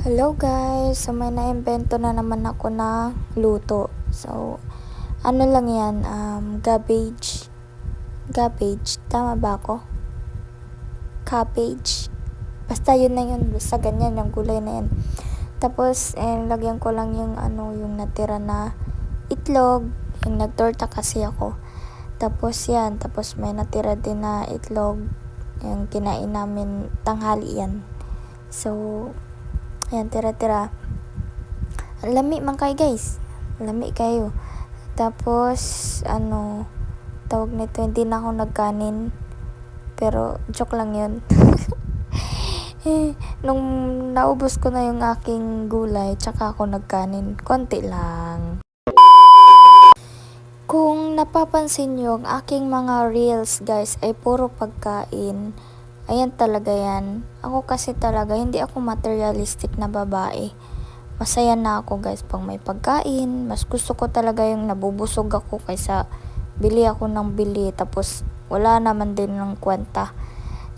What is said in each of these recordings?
Hello guys! So may naimbento na naman ako na luto. So ano lang yan, cabbage. Cabbage, tama ba ako? Cabbage. Basta yun na yun, basta ganyan yung gulay na yan. Tapos lagyan ko lang yung yung natira na itlog. Yung nagtorta kasi ako. Tapos yan, tapos may natira din na itlog. Yung kinain namin tanghali yan. So ayan, tira-tira. Lami man kayo guys. Lami kayo. Tapos, tawag nito, hindi na ako nagkanin. Pero, joke lang yun. Nung naubos ko na yung aking gulay, tsaka ako nagkanin. Konti lang. Kung napapansin nyo, ang aking mga reels guys ay puro pagkain. Ayan talaga yan. Ako kasi talaga, hindi ako materialistic na babae. Masaya na ako guys pag may pagkain. Mas gusto ko talaga yung nabubusog ako kaysa bili ako ng bili tapos wala naman din ng kwenta.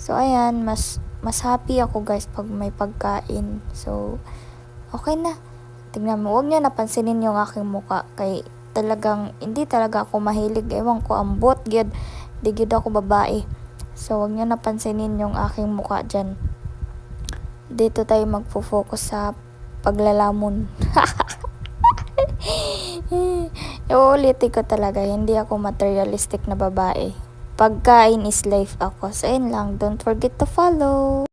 So ayan, mas happy ako guys pag may pagkain. So okay na. Tingnan mo, huwag niyo napansinin yung aking muka kay talagang hindi talaga ako mahilig. Ewan ko, ambot gyud. Di gyud ako babae. So, huwag nyo napansinin yung aking mukha dyan. Dito tayo magpo-focus sa paglalamon. Iuulitin ko talaga, hindi ako materialistic na babae. Pagkain is life ako. So, ayun lang. Don't forget to follow.